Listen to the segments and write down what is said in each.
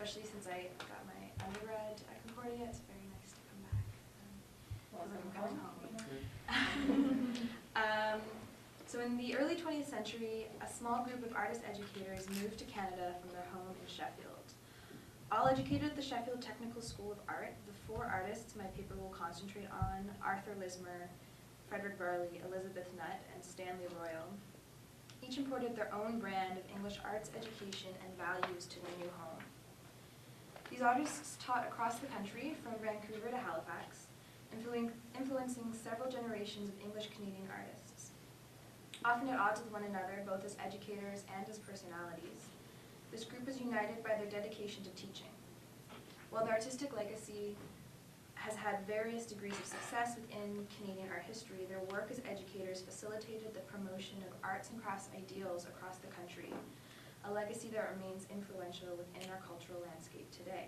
especially since I got my undergrad at Concordia. It's very nice to come back. I'm coming home. So in the early 20th century, a small group of artist educators moved to Canada from their home in Sheffield. All educated at the Sheffield Technical School of Art, the four artists my paper will concentrate on, Arthur Lismer, Frederick Varley, Elizabeth Nutt, and Stanley Royal, each imported their own brand of English arts education and values to their new home. These artists taught across the country, from Vancouver to Halifax, influencing several generations of English Canadian artists. Often at odds with one another, both as educators and as personalities, this group is united by their dedication to teaching. While their artistic legacy has had various degrees of success within Canadian art history, their work as educators facilitated the promotion of arts and crafts ideals across the country, a legacy that remains influential within our cultural landscape today.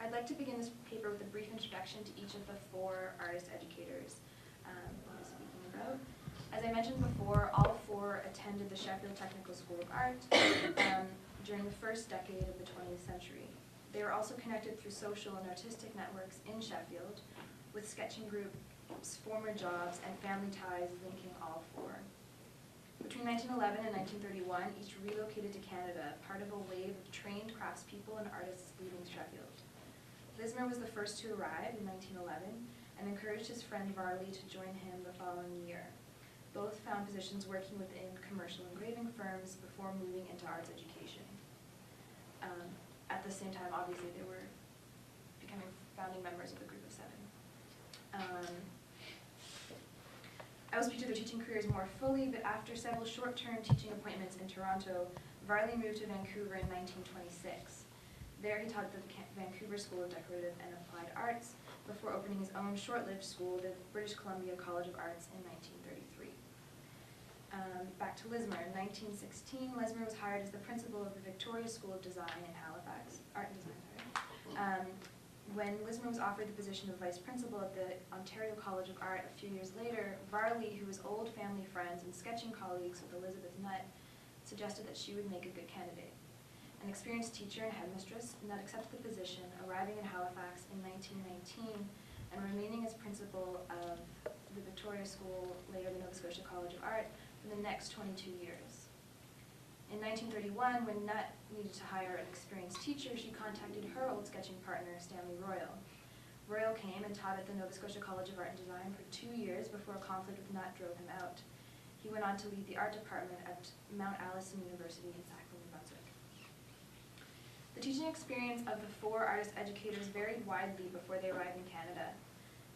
I'd like to begin this paper with a brief introduction to each of the four artist educators I'm speaking about. As I mentioned before, all four attended the Sheffield Technical School of Art during the first decade of the 20th century. They were also connected through social and artistic networks in Sheffield, with sketching groups, former jobs, and family ties linking all four. Between 1911 and 1931, each relocated to Canada, part of a wave of trained craftspeople and artists leaving Sheffield. Lismer was the first to arrive in 1911 and encouraged his friend Varley to join him the following year. Both found positions working within commercial engraving firms before moving into arts education. At the same time, obviously, they were becoming founding members of the group of seven. I will speak to their teaching careers more fully, but after several short-term teaching appointments in Toronto, Varley moved to Vancouver in 1926. There he taught at the Vancouver School of Decorative and Applied Arts before opening his own short-lived school, the British Columbia College of Arts, in 1933. Back to Lismer. In 1916, Lismer was hired as the principal of the Victoria School of Design in Halifax, Art and Design, sorry. When Lismer was offered the position of vice principal at the Ontario College of Art a few years later, Varley, who was old family friends and sketching colleagues with Elizabeth Nutt, suggested that she would make a good candidate. An experienced teacher and headmistress, Nutt accepted the position, arriving in Halifax in 1919 and remaining as principal of the Victoria School, later the Nova Scotia College of Art, for the next 22 years. In 1931, when Nutt needed to hire an experienced teacher, she contacted her old sketching partner, Stanley Royal. Royal came and taught at the Nova Scotia College of Art and Design for 2 years before a conflict with Nutt drove him out. He went on to lead the art department at Mount Allison University in Sackville, New Brunswick. The teaching experience of the four artist educators varied widely before they arrived in Canada.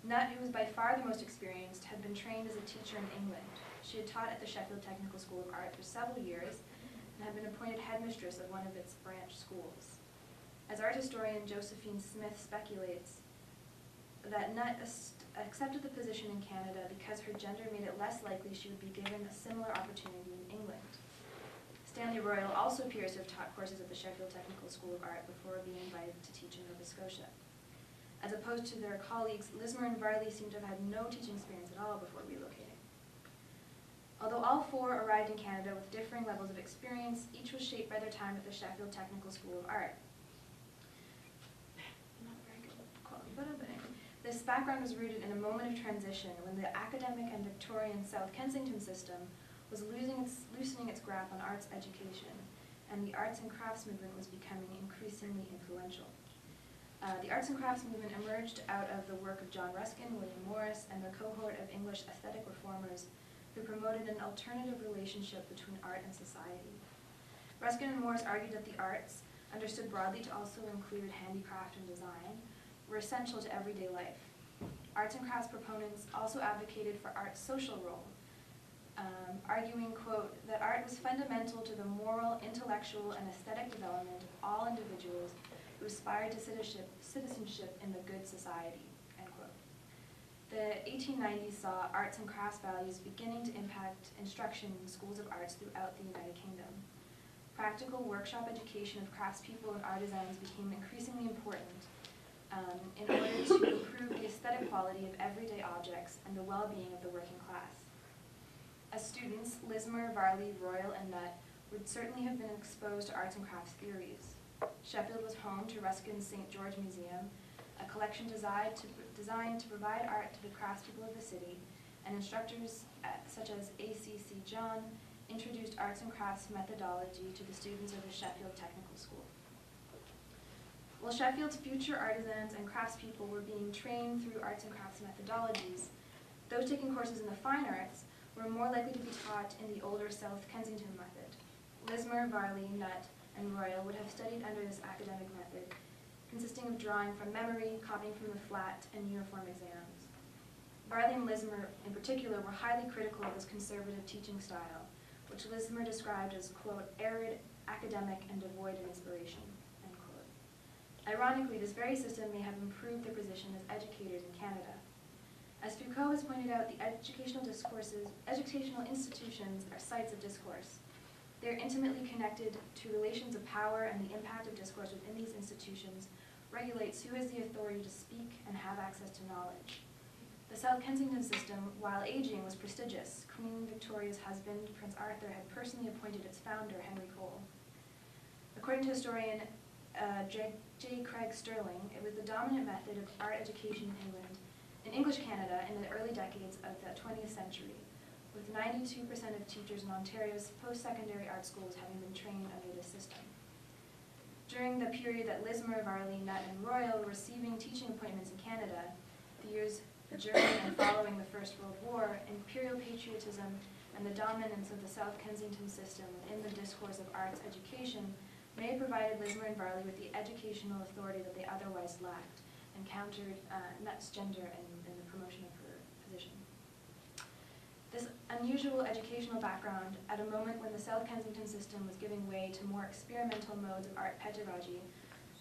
Nutt, who was by far the most experienced, had been trained as a teacher in England. She had taught at the Sheffield Technical School of Art for several years and had been appointed headmistress of one of its branch schools. As art historian Josephine Smith speculates, that Nutt accepted the position in Canada because her gender made it less likely she would be given a similar opportunity in England. Stanley Royal also appears to have taught courses at the Sheffield Technical School of Art before being invited to teach in Nova Scotia. As opposed to their colleagues, Lismer and Varley seem to have had no teaching experience at all before relocating. Although all four arrived in Canada with differing levels of experience, each was shaped by their time at the Sheffield Technical School of Art. Not very good quality photo, but anyway. This background was rooted in a moment of transition when the academic and Victorian South Kensington system was loosening its grasp on arts education, and the arts and crafts movement was becoming increasingly influential. The arts and crafts movement emerged out of the work of John Ruskin, William Morris, and the cohort of English aesthetic reformers who promoted an alternative relationship between art and society. Ruskin and Morris argued that the arts, understood broadly to also include handicraft and design, were essential to everyday life. Arts and crafts proponents also advocated for art's social role, arguing, quote, that art was fundamental to the moral, intellectual, and aesthetic development of all individuals who aspired to citizenship in the good society, end quote. The 1890s saw arts and crafts values beginning to impact instruction in schools of arts throughout the United Kingdom. Practical workshop education of craftspeople and artisans became increasingly important in order to improve the aesthetic quality of everyday objects and the well-being of the working class. As students, Lismer, Varley, Royal, and Nutt would certainly have been exposed to arts and crafts theories. Sheffield was home to Ruskin's St. George Museum, a collection designed to provide art to the craftspeople of the city, and instructors such as A.C.C. John introduced arts and crafts methodology to the students of the Sheffield Technical School. While Sheffield's future artisans and craftspeople were being trained through arts and crafts methodologies, those taking courses in the fine arts were more likely to be taught in the older South Kensington method. Lismer, Varley, Nutt, and Royal would have studied under this academic method, consisting of drawing from memory, copying from the flat, and uniform exams. Varley and Lismer, in particular, were highly critical of this conservative teaching style, which Lismer described as, quote, arid, academic, and devoid of inspiration, end quote. Ironically, this very system may have improved their position as educators in Canada. As Foucault has pointed out, the educational institutions are sites of discourse. They are intimately connected to relations of power, and the impact of discourse within these institutions regulates who has the authority to speak and have access to knowledge. The South Kensington system, while aging, was prestigious. Queen Victoria's husband, Prince Arthur, had personally appointed its founder, Henry Cole. According to historian J. Craig Sterling, it was the dominant method of art education in English Canada in the early decades of the 20th century, with 92% of teachers in Ontario's post-secondary art schools having been trained under this system. During the period that Lismer, Varley, Nutt, and Royal were receiving teaching appointments in Canada, the years during and following the First World War, imperial patriotism and the dominance of the South Kensington system within the discourse of arts education may have provided Lismer and Varley with the educational authority that they otherwise lacked, and countered Nutt's gender in the promotion of her position. This unusual educational background, at a moment when the South Kensington system was giving way to more experimental modes of art pedagogy,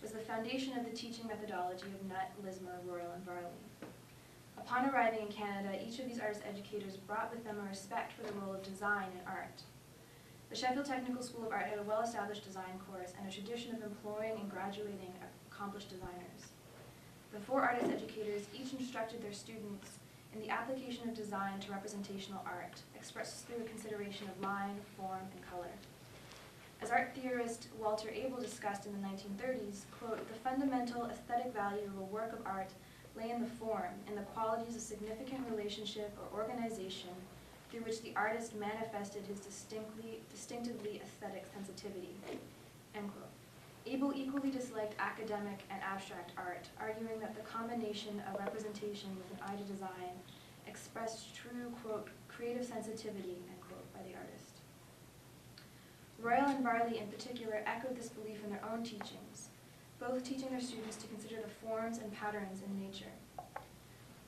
was the foundation of the teaching methodology of Nutt, Lismer, Royal, and Varley. Upon arriving in Canada, each of these artist educators brought with them a respect for the role of design in art. The Sheffield Technical School of Art had a well-established design course and a tradition of employing and graduating accomplished designers. The four artist educators each instructed their students in the application of design to representational art, expressed through a consideration of line, form, and color. As art theorist Walter Abel discussed in the 1930s, quote, the fundamental aesthetic value of a work of art lay in the form, in the qualities of significant relationship or organization through which the artist manifested his distinctively aesthetic sensitivity, end quote. Abel equally disliked academic and abstract art, arguing that the combination of representation with an eye to design expressed true, quote, creative sensitivity, end quote, by the artist. Royal and Varley in particular echoed this belief in their own teachings, both teaching their students to consider the forms and patterns in nature.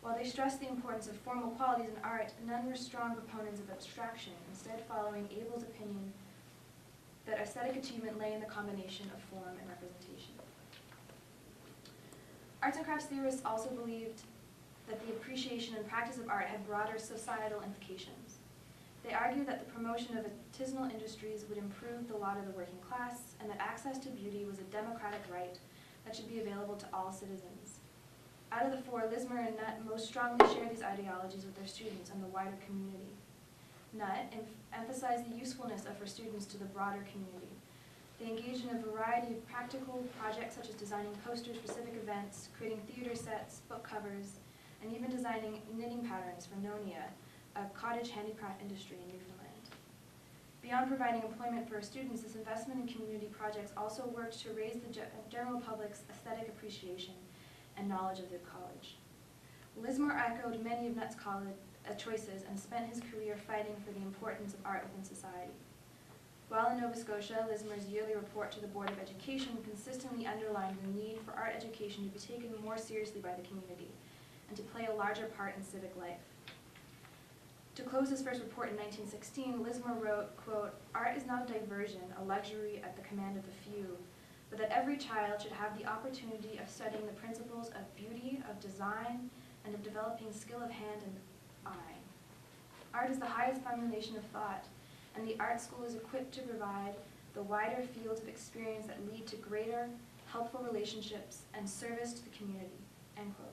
While they stressed the importance of formal qualities in art, none were strong proponents of abstraction, instead following Abel's opinion that aesthetic achievement lay in the combination of form and representation. Arts and crafts theorists also believed that the appreciation and practice of art had broader societal implications. They argued that the promotion of artisanal industries would improve the lot of the working class, and that access to beauty was a democratic right that should be available to all citizens. Out of the four, Lismer and Nutt most strongly shared these ideologies with their students and the wider community. Nutt emphasized the usefulness of her students to the broader community. They engaged in a variety of practical projects such as designing posters for civic events, creating theater sets, book covers, and even designing knitting patterns for Nonia, a cottage handicraft industry in Newfoundland. Beyond providing employment for students, this investment in community projects also worked to raise the general public's aesthetic appreciation and knowledge of the college. Lismer echoed many of Nutt's choices and spent his career fighting for the importance of art within society. While in Nova Scotia, Lismer's yearly report to the Board of Education consistently underlined the need for art education to be taken more seriously by the community and to play a larger part in civic life. To close his first report in 1916, Lismer wrote, quote, art is not a diversion, a luxury at the command of the few, but that every child should have the opportunity of studying the principles of beauty, of design, and of developing skill of hand and eye. Art is the highest formulation of thought, and the art school is equipped to provide the wider fields of experience that lead to greater, helpful relationships and service to the community, end quote.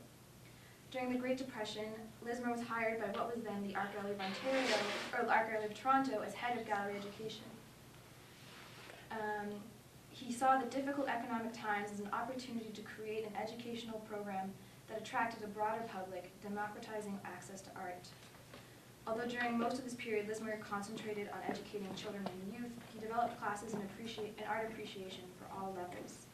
During the Great Depression, Lismer was hired by what was then the Art Gallery of Ontario, or Art Gallery of Toronto, as head of gallery education. He saw the difficult economic times as an opportunity to create an educational program that attracted a broader public, democratizing access to art. Although during most of this period, Mesmer concentrated on educating children and youth, he developed classes in art appreciation for all levels.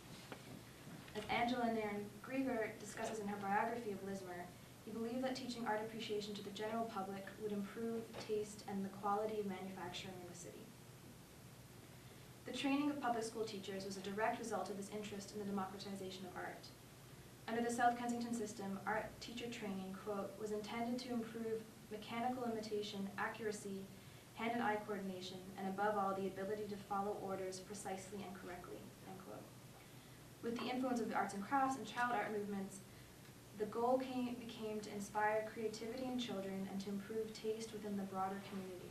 As Angela Nairn-Grieger discusses in her biography of Mesmer, he believed that teaching art appreciation to the general public would improve taste and the quality of manufacturing in the city. The training of public school teachers was a direct result of his interest in the democratization of art. Under the South Kensington system, art teacher training, quote, was intended to improve mechanical imitation, accuracy, hand and eye coordination, and above all, the ability to follow orders precisely and correctly, end quote. With the influence of the arts and crafts and child art movements, the goal became to inspire creativity in children and to improve taste within the broader community.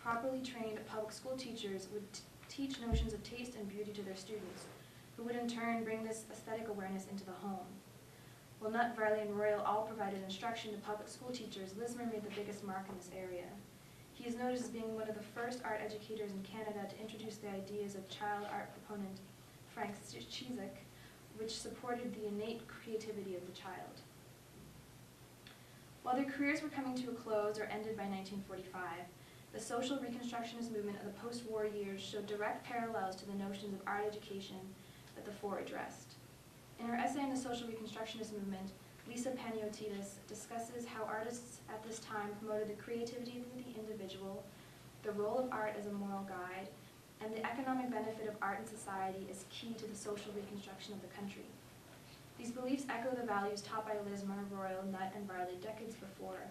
Properly trained public school teachers would teach notions of taste and beauty to their students, who would in turn bring this aesthetic awareness into the home. While Nutt, Varley, and Royal all provided instruction to public school teachers, Mesmer made the biggest mark in this area. He is noted as being one of the first art educators in Canada to introduce the ideas of child art proponent Frank Cizek, which supported the innate creativity of the child. While their careers were coming to a close or ended by 1945, the social reconstructionist movement of the post-war years showed direct parallels to the notions of art education that the four addressed. In her essay on the social reconstructionist movement, Lisa Panayotis discusses how artists at this time promoted the creativity of the individual, the role of art as a moral guide, and the economic benefit of art in society is key to the social reconstruction of the country. These beliefs echo the values taught by Mesmer, Royal, Nutt, and Varley decades before,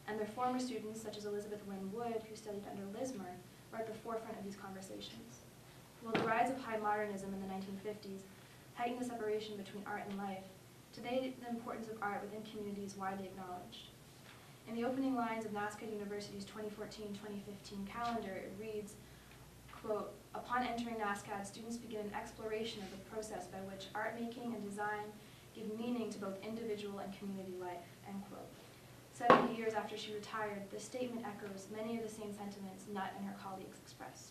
and their former students, such as Elizabeth Wynne Wood, who studied under Mesmer, were at the forefront of these conversations. While the rise of high modernism in the 1950s heightened the separation between art and life, today the importance of art within communities is widely acknowledged. In the opening lines of NASCAD University's 2014-2015 calendar, it reads, quote, upon entering NASCAD, students begin an exploration of the process by which art making and design give meaning to both individual and community life, end quote. 70 years after she retired, this statement echoes many of the same sentiments Nutt and her colleagues expressed.